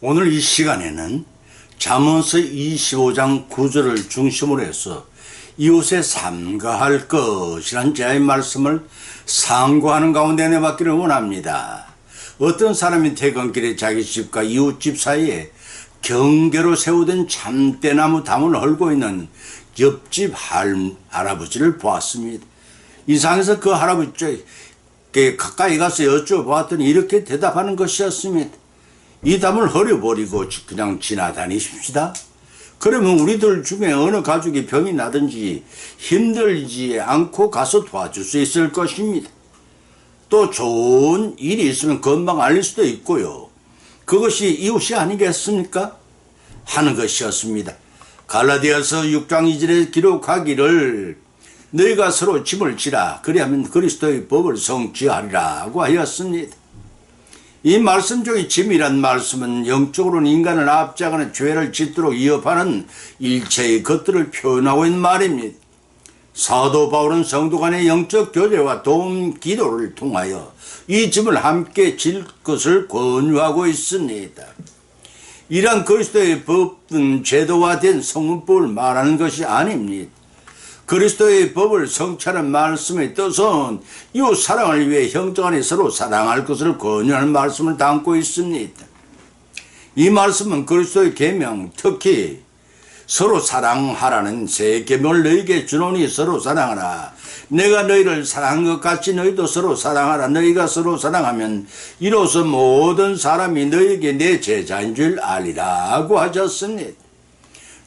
오늘 이 시간에는 잠언서 25장 9절을 중심으로 해서 이웃에 삼가할 것이란 제의 말씀을 상고하는 가운데 내받기를 원합니다. 어떤 사람이 퇴근길에 자기 집과 이웃집 사이에 경계로 세우던 참대나무 담을 헐고 있는 옆집 할아버지를 보았습니다. 이상해서 그 할아버지 가까이 가서 여쭤보았더니 이렇게 대답하는 것이었습니다. 이 담을 허려버리고 그냥 지나다니십시다. 그러면 우리들 중에 어느 가족이 병이 나든지 힘들지 않고 가서 도와줄 수 있을 것입니다. 또 좋은 일이 있으면 금방 알릴 수도 있고요. 그것이 이웃이 아니겠습니까? 하는 것이었습니다. 갈라디아서 6장 2절에 기록하기를 너희가 서로 짐을 지라 그리하면 그리스도의 법을 성취하리라고 하였습니다. 이 말씀 중에 짐이란 말씀은 영적으로는 인간을 압제하거나 죄를 짓도록 위협하는 일체의 것들을 표현하고 있는 말입니다. 사도 바울은 성도 간의 영적 교제와 도움 기도를 통하여 이 짐을 함께 질 것을 권유하고 있습니다. 이러한 그리스도의 법은 제도화된 성문법을 말하는 것이 아닙니다. 그리스도의 법을 성취하는 말씀의 뜻은 이웃 사랑을 위해 형제 간에 서로 사랑할 것을 권유하는 말씀을 담고 있습니다. 이 말씀은 그리스도의 계명, 특히 서로 사랑하라는 새 계명을 너희에게 주노니 서로 사랑하라. 내가 너희를 사랑한 것 같이 너희도 서로 사랑하라. 너희가 서로 사랑하면 이로써 모든 사람이 너희에게 내 제자인 줄 알리라고 하셨습니다.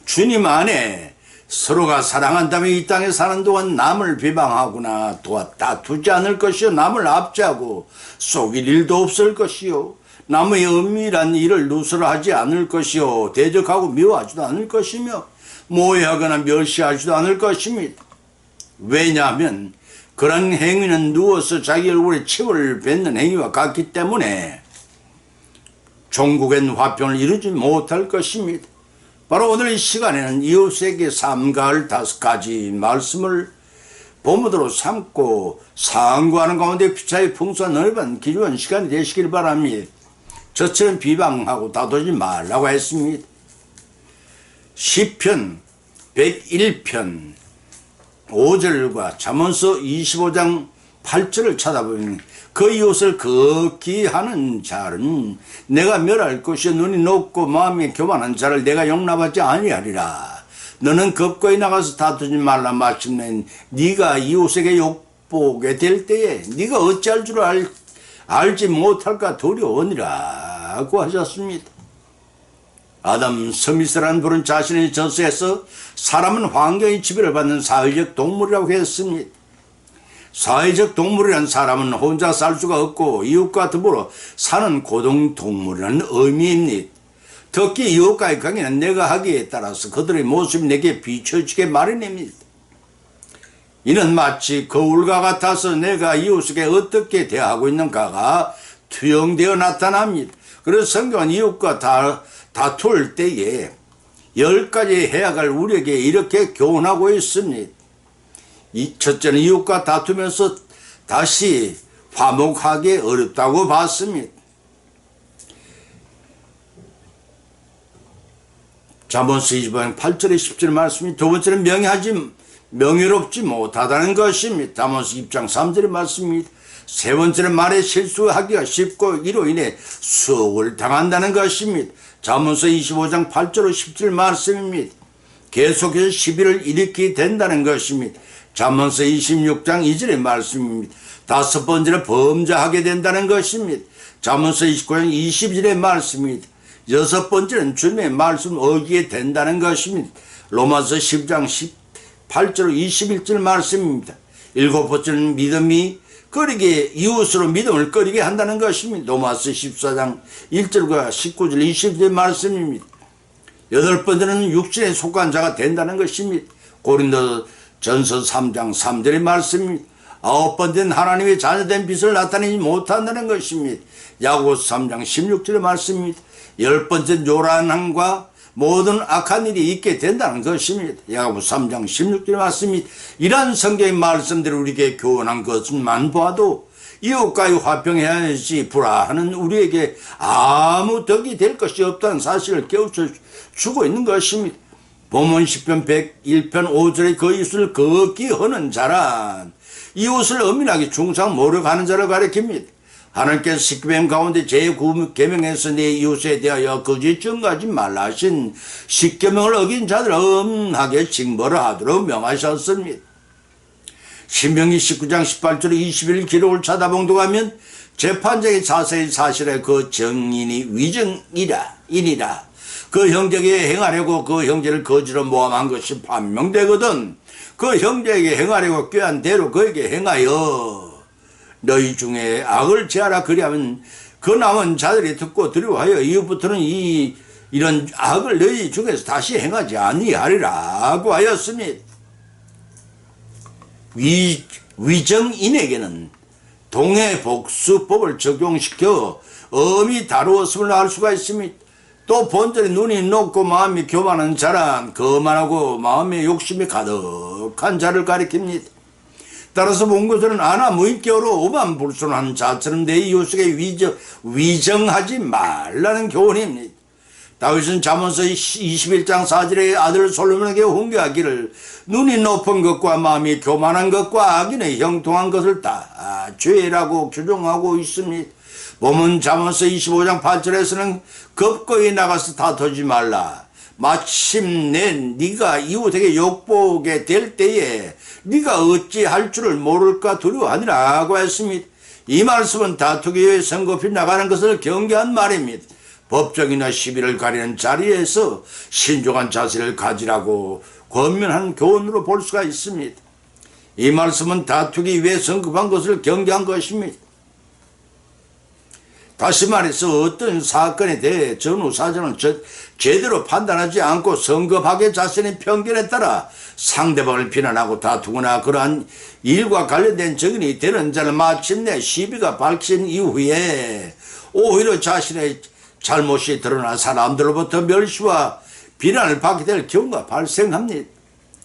주님 안에 서로가 사랑한다면 이 땅에 사는 동안 남을 비방하거나 다투지 않을 것이요, 남을 압제하고 속일 일도 없을 것이요, 남의 은밀한 일을 누설하지 않을 것이요, 대적하고 미워하지도 않을 것이며 모해하거나 멸시하지도 않을 것입니다. 왜냐하면 그런 행위는 누워서 자기 얼굴에 침을 뱉는 행위와 같기 때문에 종국엔 화평을 이루지 못할 것입니다. 바로 오늘 이 시간에는 이웃에게 삼가할 5가지 말씀을 본문으로 삼고 상고하는 가운데 피차의 풍성한 넓은 귀중한 시간이 되시길 바랍니다. 저처럼 비방하고 다투지 말라고 했습니다. 시편 101편 5절과 잠언서 25장 8절을 찾아보면 그 이웃을 극히 하는 자는 내가 멸할 것이요 눈이 높고 마음이 교만한 자를 내가 용납하지 아니하리라. 너는 겁거이 나가서 다투지 말라. 마침내 네가 이웃에게 욕보게 될 때에 네가 어찌할 줄 알지 못할까 두려우니라고 하셨습니다. 아담 스미스라는 분은 자신의 저서에서 사람은 환경의 지배를 받는 사회적 동물이라고 했습니다. 사회적 동물이란 사람은 혼자 살 수가 없고 이웃과 더불어 사는 고등동물이라는 의미입니다. 특히 이웃과의 관계는 내가 하기에 따라서 그들의 모습이 내게 비춰지게 마련입니다. 이는 마치 거울과 같아서 내가 이웃에게 어떻게 대하고 있는가가 투영되어 나타납니다. 그래서 성경은 이웃과 다툴 때에 10가지 해야 할 우리에게 이렇게 교훈하고 있습니다. 첫째는 이웃과 다투면서 다시 화목하기 어렵다고 봤습니다. 잠언서 25장 8절에 10절 말씀이 두 번째는 명예롭지 못하다는 것입니다. 잠언서 2장 3절의 말씀입니다. 세 번째는 말에 실수하기가 쉽고 이로 인해 수억을 당한다는 것입니다. 잠언서 25장 8절 10절 말씀입니다. 계속해서 시비를 일으키게 된다는 것입니다. 잠언서 26장 2절의 말씀입니다. 다섯 번째는 범죄하게 된다는 것입니다. 잠언서 29장 20절의 말씀입니다. 여섯 번째는 주님의 말씀 어기게 된다는 것입니다. 로마서 10장 18절 21절 말씀입니다. 일곱 번째는 이웃으로 믿음을 꺼리게 한다는 것입니다. 로마서 14장 1절과 19절 20절 말씀입니다. 여덟 번째는 육신에 속한 자가 된다는 것입니다. 고린도 전서 3장 3절의 말씀입니다. 아홉 번째는 하나님의 자녀된 빛을 나타내지 못한다는 것입니다. 야고보서 3장 16절의 말씀입니다. 열 번째는 요란함과 모든 악한 일이 있게 된다는 것입니다. 야고보서 3장 16절의 말씀입니다. 이러한 성경의 말씀들을 우리에게 교훈한 것만 봐도 이웃과의 화평해야지 불화하는 우리에게 아무 덕이 될 것이 없다는 사실을 깨우쳐 주고 있는 것입니다. 본문 10편 101편 5절에 그 이웃을 거기 하는 자란 이웃을 엄밀하게 중상 모욕하는 자를 가리킵니다. 하나님께서 십계명 가운데 제9계명에서 내 이웃에 대하여 거짓 증거하지 말라 하신 십계명을 어긴 자들을 엄하게 징벌을 하도록 명하셨습니다. 신명기 19장 18절 20일 기록을 찾아봉독하면 재판장이 자세히 사실에 그 정인이 위증이니라 그 형제에게 행하려고 그 형제를 거지로 모함한 것이 판명되거든 그 형제에게 행하려고 꾀한 대로 그에게 행하여 너희 중에 악을 제하라 그리하면 그 남은 자들이 듣고 두려워하여 이후부터는 이런 악을 너희 중에서 다시 행하지 아니하리라고 하였으니 위정인에게는 동해복수법을 적용시켜 엄히 다루었음을 알 수가 있습니다. 또 본전에 눈이 높고 마음이 교만한 자란 거만하고 마음에 욕심이 가득한 자를 가리킵니다. 따라서 본것은 아나 무인격으로 오만불손한 자처럼 내 이웃에게 위정하지 말라는 교훈입니다. 다윗은 잠언서 21장 4절에 아들 솔로몬에게 훈계하기를 눈이 높은 것과 마음이 교만한 것과 악인의 형통한 것을 다 죄라고 규정하고 있습니다. 본문 잠언서 25장 8절에서는 겁거이 나가서 다투지 말라. 마침내 네가 이웃에게 욕보게 될 때에 네가 어찌할 줄을 모를까 두려워하니라고 했습니다. 이 말씀은 다투기 위해 성급히 나가는 것을 경계한 말입니다. 법정이나 시비를 가리는 자리에서 신중한 자세를 가지라고 권면한 교훈으로 볼 수가 있습니다. 이 말씀은 다투기 위해 성급한 것을 경계한 것입니다. 다시 말해서 어떤 사건에 대해 전후사전은 제대로 판단하지 않고 성급하게 자신의 편견에 따라 상대방을 비난하고 다투거나 그러한 일과 관련된 증인이 되는 자를 마침내 시비가 밝힌 이후에 오히려 자신의 잘못이 드러나 사람들로부터 멸시와 비난을 받게 될 경우가 발생합니다.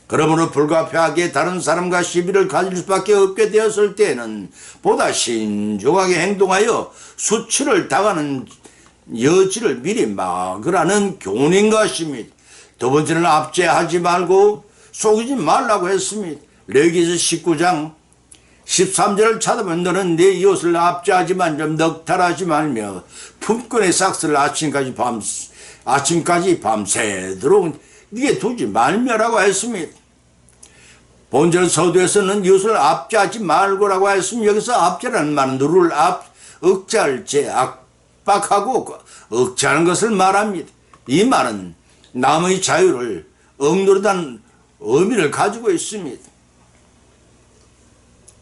그러므로 불가피하게 다른 사람과 시비를 가질 수밖에 없게 되었을 때에는 보다 신중하게 행동하여 수치를 당하는 여지를 미리 막으라는 교훈인 것입니다. 두 번째는 압제하지 말고 속이지 말라고 했습니다. 레위기서 19장 13절을 찾아보면 너는 네 이웃을 압제하지만 좀 넉탈하지 말며 품꾼의 삭스를 아침까지 밤새도록 네게 두지 말며라고 했습니다. 본절 서두에서는 이웃을 압제하지 말고라고 했으면 여기서 압제라는 말은 누를 억제할 제 압박하고 억제하는 것을 말합니다. 이 말은 남의 자유를 억누르다는 의미를 가지고 있습니다.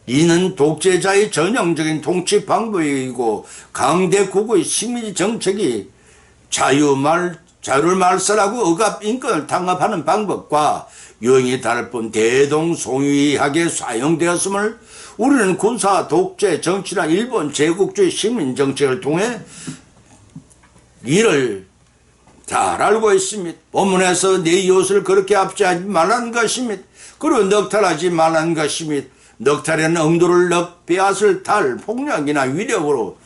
이는 독재자의 전형적인 통치 방법이고 강대국의 식민지 정책이 자유를 말살하고 억압 인권을 탄압하는 방법과 유형이 다를 뿐 대동소이하게 사용되었음을 우리는 군사 독재 정치나 일본 제국주의 식민 정책을 통해 이를 잘 알고 있습니다. 본문에서 내 이웃을 그렇게 압제하지 말라는 것입니다. 그리고 넉탈하지 말라는 것입니다. 넉탈에는 엄두를 빼앗을 탈, 폭력이나 위력으로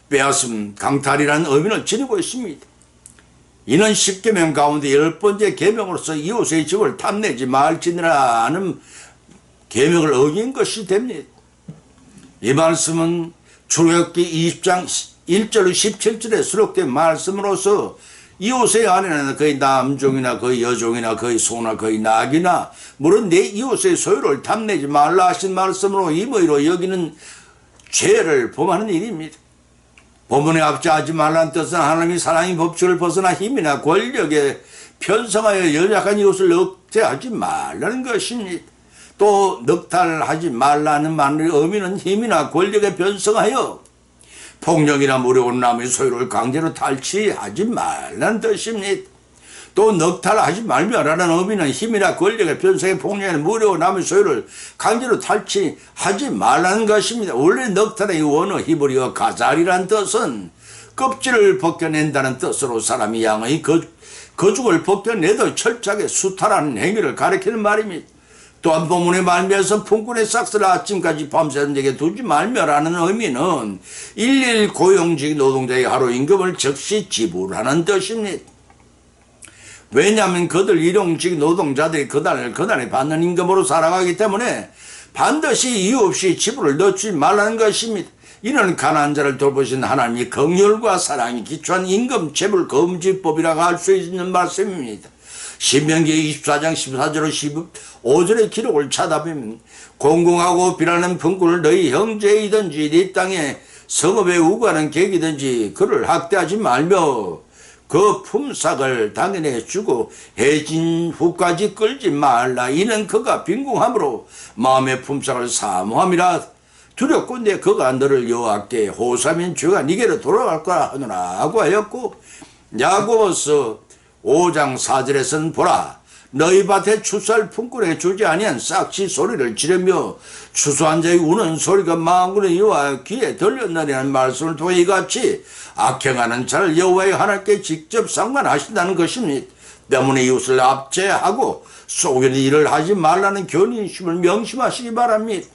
빼앗음, 강탈이라는 의미를 지니고 있습니다. 이는 10계명 가운데 10번째 계명으로서 이웃의 집을 탐내지 말지니라는 계명을 어긴 것이 됩니다. 이 말씀은 출애굽기 20장 1절 17절에 수록된 말씀으로서 이웃의 아내는 그의 남종이나 그의 여종이나 그의 소나 그의 낙이나 물론 내 이웃의 소유를 탐내지 말라 하신 말씀으로 임의로 여기는 죄를 범하는 일입니다. 본문에 압제하지 말라는 뜻은 하나님이 사랑의 법칙을 벗어나 힘이나 권력에 편성하여 연약한 이웃을 억제하지 말라는 것입니다. 또 넉탈하지 말라는 말의 의미는 힘이나 권력에 편성하여 폭력이나 무력으로 남의 소유를 강제로 탈취하지 말라는 뜻입니다. 또 넉탈하지 말며라는 의미는 힘이나 권력의 편성에 폭력이나 무력으로 남의 소유를 강제로 탈취하지 말라는 것입니다. 원래 넉탈의 원어 히브리어 가잘이라는 뜻은 껍질을 벗겨낸다는 뜻으로 사람이 양의 거죽을 벗겨내도 철저하게 수탈하는 행위를 가리키는 말입니다. 또한 본문의 말미에서 품꾼의 싹스를 아침까지 밤새도록 두지 말며라는 의미는 일일 고용직 노동자의 하루 임금을 즉시 지불하는 뜻입니다. 왜냐하면 그들 일용직 노동자들이 그날에 받는 임금으로 살아가기 때문에 반드시 이유 없이 지불을 늦추지 말라는 것입니다. 이는 가난한 자를 돌보신 하나님의 긍휼과 사랑이 기초한 임금 체불 금지법이라고 할 수 있는 말씀입니다. 신명기 24장 14절 15절의 기록을 찾아보면 공공하고 비라는 품꾼을 너희 형제이든지 네 땅에 성읍에 우거하는 객이든지 그를 학대하지 말며 그 품삯을 당연히 주고 해진 후까지 끌지 말라. 이는 그가 빈궁함으로 마음의 품삯을 사모함이라. 두렵건대 그가 너를 여호와께 호소하면 죄가 네게로 돌아갈 거라 하노라 하고 하였고, 야고보서 5장 4절에서는 보라 너희 밭에 추수할 품꾼에게 주지 아니한 싹시 소리를 지르며 추수한 자의 우는 소리가 만군의 여호와 귀에 들렸느니라는 말씀을 통해 이같이 악행하는 자를 여호와의 하나님께 직접 상관하신다는 것입니다. 때문에 이웃을 압제하고 속이는 일을 하지 말라는 교훈이심을 명심하시기 바랍니다.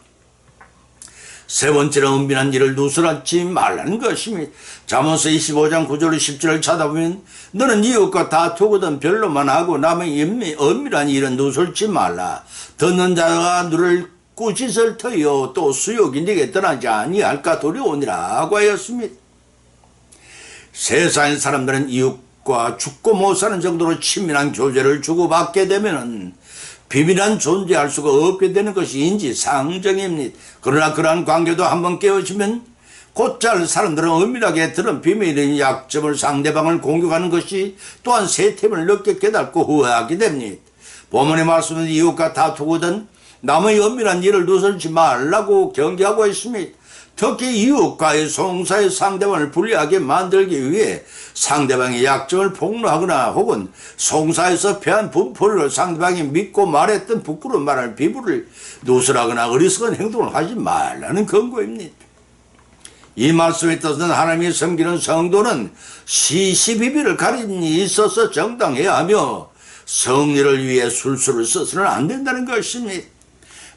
세 번째는 은밀한 일을 누설하지 말라는 것입니다. 잠언서 25장 9절 10절을 찾아보면 너는 이웃과 다투거든 별로만 하고 남의 은밀한 일은 누설지 말라. 듣는 자가 너를 꾸짖을 터여 또 수욕이 네게 떠나지 아니할까 두려우니라 하고 하였습니다. 세상의 사람들은 이웃과 죽고 못 사는 정도로 친밀한 교제를 주고받게 되면은 비밀한 존재할 수가 없게 되는 것이 인지상정입니다. 그러나 그러한 관계도 한번 깨어지면 곧잘 사람들은 은밀하게 들은 비밀의 약점을 상대방을 공격하는 것이 또한 세템을 늦게 깨닫고 후회하게 됩니다. 본문의 말씀은 이웃과 다투거든 남의 은밀한 일을 누설지 말라고 경계하고 있습니다. 특히 이웃과의 송사의 상대방을 불리하게 만들기 위해 상대방의 약점을 폭로하거나 혹은 송사에서 패한 분포를 상대방이 믿고 말했던 부끄러운 말을 비부를 누설하거나 어리석은 행동을 하지 말라는 권고입니다. 이 말씀에 뜻은 하나님이 섬기는 성도는 시시비비를 가림이 있어서 정당해야 하며 성리를 위해 술수를 써서는 안 된다는 것입니다.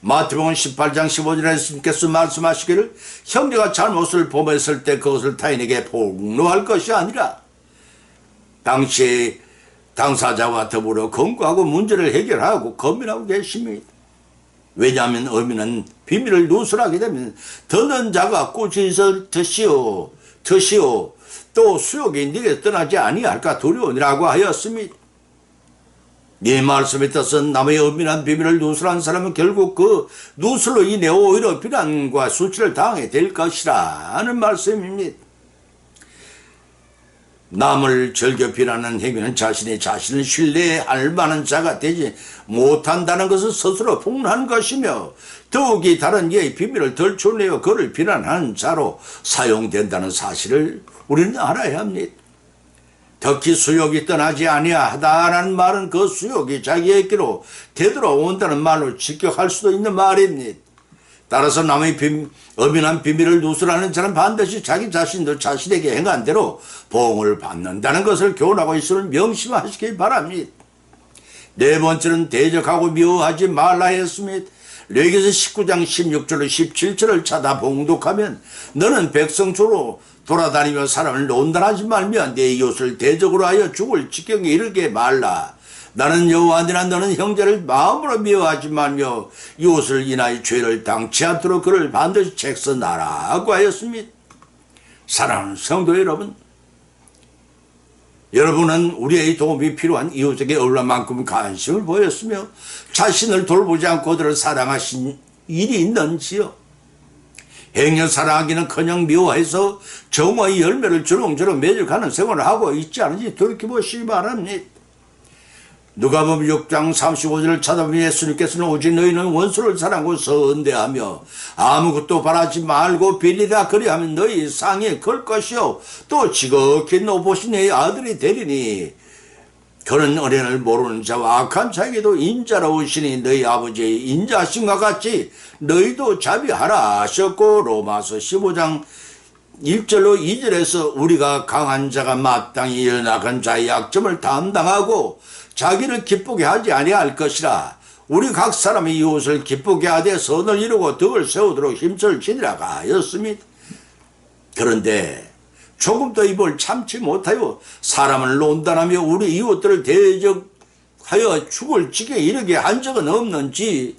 마태복음 18장 15절에 예수님께서 말씀하시기를 형제가 잘못을 범했을 때 그것을 타인에게 폭로할 것이 아니라 당시 당사자와 더불어 권고하고 문제를 해결하고 검열하고 계십니다. 왜냐하면 의미는 비밀을 누설하게 되면 듣는 자가 꾸짖을 드시오 또 수욕이 네게 떠나지 아니할까 두려우니라고 하였습니다. 이 말씀에 뜻은 남의 은밀한 비밀을 누설한 사람은 결국 그 누설로 인해 오히려 비난과 수치를 당하게 될 것이라는 말씀입니다. 남을 즐겨 비난하는 행위는 자신을 신뢰할 만한 자가 되지 못한다는 것을 스스로 폭로한 것이며 더욱이 다른 이의 비밀을 덜쳐내어 그를 비난하는 자로 사용된다는 사실을 우리는 알아야 합니다. 특히 수욕이 떠나지 아니하다라는 말은 그 수욕이 자기에게로 되돌아온다는 말로 직격할 수도 있는 말입니다. 따라서 남의 엄연한 비밀을 누설하는 자는 반드시 자기 자신도 자신에게 행한 대로 보응을 받는다는 것을 교훈하고 있음을 명심하시기 바랍니다. 네 번째는 대적하고 미워하지 말라 했습니다. 레위기서 19장 16절로 17절을 찾아 봉독하면 너는 백성주로 돌아다니며 사람을 논단하지 말며 내 이웃을 대적으로 하여 죽을 지경에 이르게 말라. 나는 여호와니라. 너는 형제를 마음으로 미워하지 말며 이웃을 인하여 죄를 당치 않도록 그를 반드시 책선하라고 하였습니다. 사랑하는 성도 여러분, 여러분은 우리의 도움이 필요한 이웃에게 얼마만큼 관심을 보였으며 자신을 돌보지 않고 그들을 사랑하신 일이 있는지요? 행여 사랑하기는커녕 미워해서 정오의 열매를 주렁주렁 매직하는 생활을 하고 있지 않은지 돌이켜보시기 바랍니다. 누가복음 6장 35절을 찾아보면 예수님께서는 오직 너희는 원수를 사랑하고 선대하며 아무것도 바라지 말고 빌리라. 그리하면 너희 상에 걸 것이요 또 지극히 높으신 너희 아들이 되리니 그런 은혜를 모르는 자와 악한 자에게도 인자로우시니 너희 아버지의 인자하심과 같이 너희도 자비하라 하셨고, 로마서 15장 1절로 2절에서 우리가 강한 자가 마땅히 연약한 자의 약점을 담당하고 자기를 기쁘게 하지 아니할 것이라 우리 각 사람이 이웃을 기쁘게 하되 선을 이루고 덕을 세우도록 힘쓸 지니라 하였습니다. 그런데 조금도 입을 참지 못하여 사람을 논단하며 우리 이웃들을 대적하여 죽을 지경에 이르게 한 적은 없는지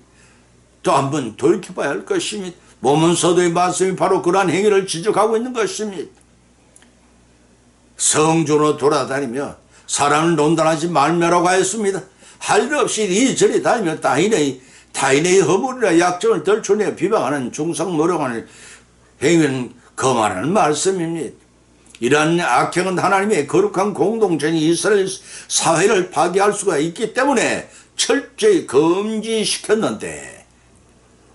또 한번 돌이켜봐야 할 것입니다. 모문서도의 말씀이 바로 그러한 행위를 지적하고 있는 것입니다. 성전으로 돌아다니며 사람을 논단하지 말며라고 하였습니다. 할 일 없이 이리저리 다니며 타인의 허물이나 약점을 떨쳐내 비방하는 중상모략하는 행위는 거만하는 말씀입니다. 이러한 악행은 하나님의 거룩한 공동체인 이스라엘 사회를 파괴할 수가 있기 때문에 철저히 금지시켰는데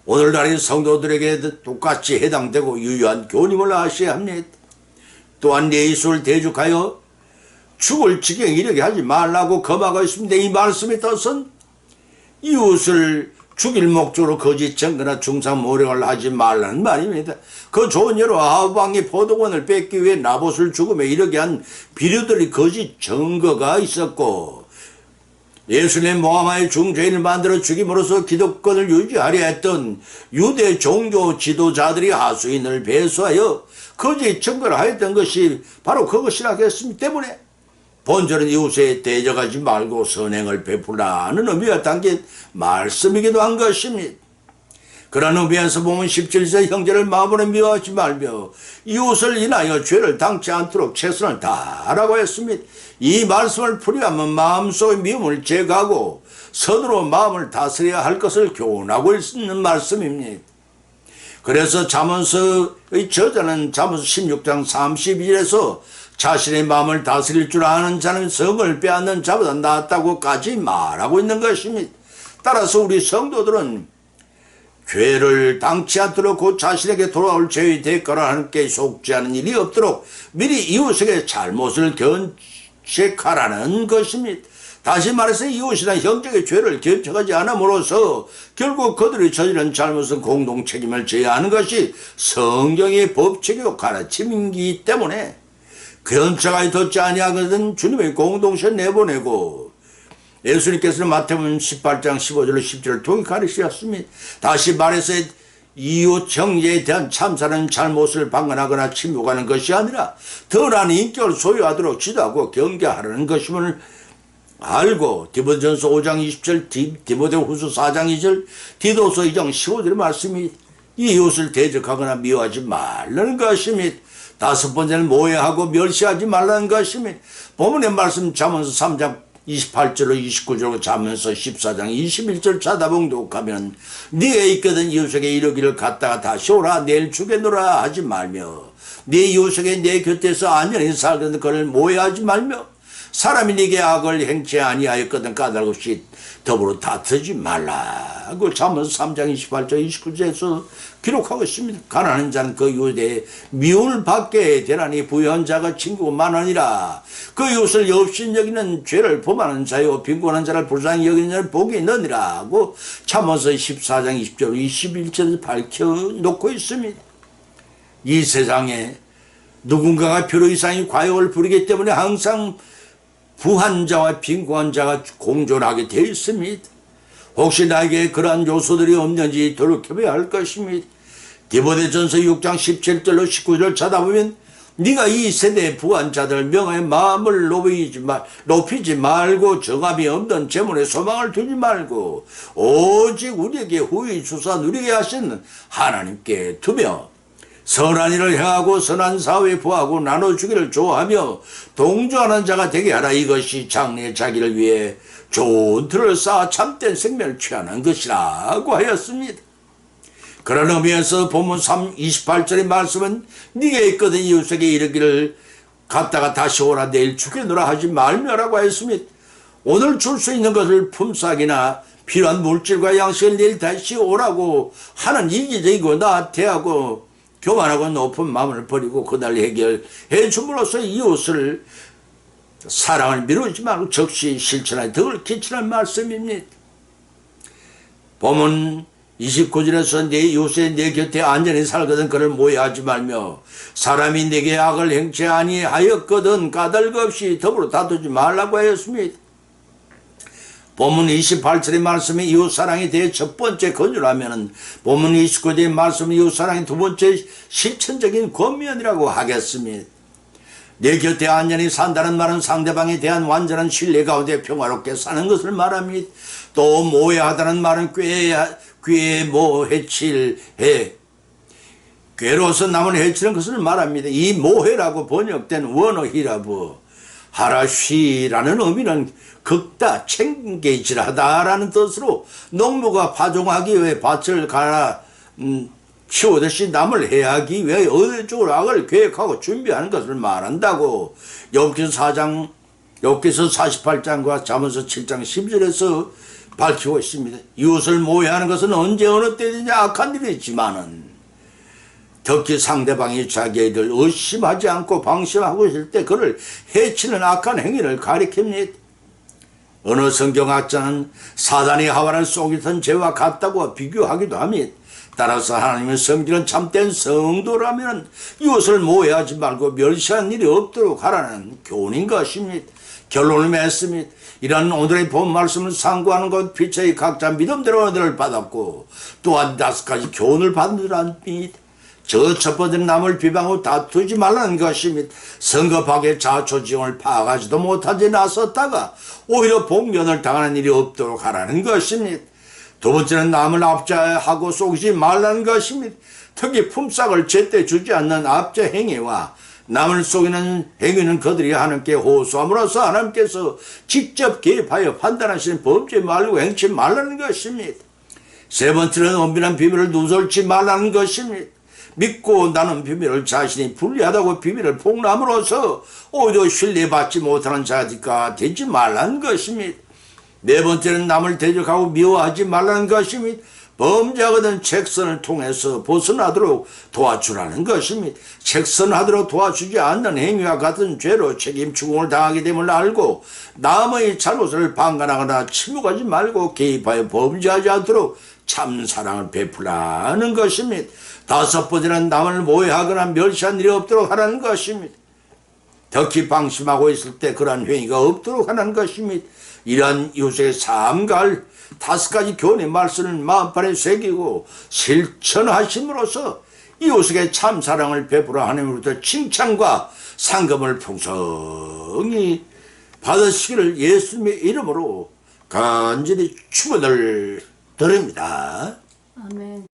오늘날의 성도들에게 똑같이 해당되고 유효한 교훈임을 아셔야 합니다. 또한 내 이웃을 대적하여 죽을 지경에 이르게 하지 말라고 검하고 있습니다. 이 말씀의 뜻은 이웃을 죽일 목적으로 거짓 증거나 중상모략을 하지 말라는 말입니다. 그 좋은 예로 아합 왕이 포도원을 뺏기 위해 나봇을 죽음에 이르게 한 비류들이 거짓 증거가 있었고 예수님 모함하여 중죄인을 만들어 죽임으로써 기득권을 유지하려 했던 유대 종교 지도자들이 하수인을 배수하여 거짓 증거를 하였던 것이 바로 그것이라 했기 때문에 본절은 이웃에 대적하지 말고 선행을 베풀라는 의미가 담긴 말씀이기도 한 것입니다. 그런 의미에서 보면 17절 형제를 마음으로 미워하지 말며 이웃을 인하여 죄를 당치 않도록 최선을 다하라고 했습니다. 이 말씀을 풀이하면 마음속의 미움을 제거하고 선으로 마음을 다스려야 할 것을 교훈하고 있는 말씀입니다. 그래서 잠언서의 저자는 잠언서 16장 32절에서 자신의 마음을 다스릴 줄 아는 자는 성을 빼앗는 자보다 낫다고까지 말하고 있는 것입니다. 따라서 우리 성도들은 죄를 당치 않도록 곧 자신에게 돌아올 죄의 대가로 함께 속지 않은 일이 없도록 미리 이웃에게 잘못을 견책하라는 것입니다. 다시 말해서 이웃이나 형제의 죄를 견책하지 않음으로써 결국 그들이 저지른 잘못은 공동 책임을 져야 하는 것이 성경의 법칙이고 가르침이기 때문에 견책하여 듣지 아니하거든 주님의 공동체 내보내고 예수님께서는 마태복음 18장 15절로 10절을 통해 가르치셨습니다. 다시 말해서 이웃 형제에 대한 참사는 잘못을 방관하거나 침묵하는 것이 아니라 더 나은 인격을 소유하도록 지도하고 경계하라는 것임을 알고 디모데전서 5장 20절 디모데후서 4장 2절 디도서 2장 15절의 말씀이 이웃을 대적하거나 미워하지 말라는 것입니다. 다섯 번째는 모해하고 멸시하지 말라는 것입니다. 본문의 말씀 잠언서 3장 28절로 29절로 잠언서 14장 21절 찾아봉독하면 네가 있거든 이웃에게 이르기를 갔다가 다시 오라 내일 죽겠노라 하지 말며 네 이웃에게 내 곁에서 안전히 살거든 그를 모해하지 말며 사람이 네게 악을 행치 아니하였거든 까닭없이 더불어 다투지 말라고 잠언서 3장 28절 29절에서 기록하고 있습니다. 가난한 자는 그 이웃에 미움을 받게 되나니 부유한 자가 친구가 많으니라. 그 이웃을 없인 여기는 죄를 범하는 자요 빈곤한 자를 불쌍히 여기는 자를 복이 있느니라 하고 잠언서 14장 20절 21절에서 밝혀놓고 있습니다. 이 세상에 누군가가 필요 이상의 과욕을 부리기 때문에 항상 부한 자와 빈곤한 자가 공존하게 되어 있습니다. 혹시 나에게 그러한 요소들이 없는지 돌이켜봐야 할 것입니다. 디모데전서 6장 17절로 19절 찾아보면 네가 이 세대의 부한 자들 명예의 마음을 높이지 말고 정함이 없는 재물에 소망을 두지 말고 오직 우리에게 후히 주사 누리게 하시는 하나님께 두며 선한 일을 행하고 선한 사회에 부하고 나눠주기를 좋아하며 동조하는 자가 되게 하라. 이것이 장래 자기를 위해 좋은 틀을 쌓아 참된 생명을 취하는 것이라고 하였습니다. 그런 의미에서 본문 28절의 말씀은 네가 있거든 이웃에게 이르기를 갔다가 다시 오라 내일 죽겠노라 하지 말며라고 하였습니다. 오늘 줄 수 있는 것을 품삯이나 필요한 물질과 양식을 내일 다시 오라고 하는 이기적이고 나태하고 교만하고 높은 마음을 버리고 그날 해결해 줌으로써 이웃을 사랑을 미루지 말고 적시 실천하여 덕을 끼치는 말씀입니다. 본문 29절에서 내 이웃에 내 곁에 안전히 살거든 그를 모해하지 말며 사람이 내게 악을 행치 아니하였거든 까닭없이 더불어 다투지 말라고 하였습니다. 본문 28절의 말씀이 이웃사랑에 대해 첫 번째 건조라면 본문 29절의 말씀은 이웃사랑의 두 번째 실천적인 권면이라고 하겠습니다. 내 곁에 안전히 산다는 말은 상대방에 대한 완전한 신뢰 가운데 평화롭게 사는 것을 말합니다. 또 모해하다는 말은 해칠해 괴로워서 남을 해치는 것을 말합니다. 이 모해라고 번역된 원어히라브 하라쉬라는 의미는 긁다, 챙기질하다라는 뜻으로 농부가 파종하기 위해 밭을 갈아 키우듯이 남을 해하기 위해 의도적으로 악을 계획하고 준비하는 것을 말한다고 욥기서 48장과 잠언서 7장 10절에서 밝히고 있습니다. 이웃을 모해하는 것은 언제 어느 때든지 악한 일이 있지만은 특히 상대방이 자기를 의심하지 않고 방심하고 있을 때 그를 해치는 악한 행위를 가리킵니다. 어느 성경학자는 사단이 하와를 속이던 죄와 같다고 비교하기도 합니다. 따라서 하나님을 섬기는 참된 성도라면 이웃을 모해하지 말고 멸시하는 일이 없도록 하라는 교훈인 것입니다. 결론을 맺습니다. 이런 오늘의 본 말씀을 상고하는 것 피처의 각자 믿음대로 은혜를 받았고 또한 5가지 교훈을 받으랍니다. 첫 번째는 남을 비방하고 다투지 말라는 것입니다. 성급하게 자초지종을 파악하지도 못하지 나섰다가 오히려 복면을 당하는 일이 없도록 하라는 것입니다. 두 번째는 남을 압제하고 속이지 말라는 것입니다. 특히 품삯을 제때 주지 않는 압제 행위와 남을 속이는 행위는 그들이 하나님께 호소함으로써 하나님께서 직접 개입하여 판단하시는 범죄 말고 행치 말라는 것입니다. 세 번째는 은밀한 비밀을 누설치 말라는 것입니다. 믿고 나는 비밀을 자신이 불리하다고 비밀을 폭로함으로써 오히려 신뢰받지 못하는 자가 되지 말라는 것입니다. 네 번째는 남을 대적하고 미워하지 말라는 것입니다. 범죄하거든 책선을 통해서 벗어나도록 도와주라는 것입니다. 책선하도록 도와주지 않는 행위와 같은 죄로 책임 추궁을 당하게 됨을 알고 남의 잘못을 방관하거나 침묵하지 말고 개입하여 범죄하지 않도록 참 사랑을 베풀라는 것입니다. 다섯 번째는 남을 모해하거나 멸시한 일이 없도록 하라는 것입니다. 특히 방심하고 있을 때 그러한 행위가 없도록 하는 것입니다. 이러한 이웃에게 삼가할 5가지 교훈의 말씀을 마음판에 새기고 실천하심으로써 이웃에게 참 사랑을 베풀어 하나님으로부터 칭찬과 상급을 풍성히 받으시기를 예수님의 이름으로 간절히 축원을 드립니다. 아멘.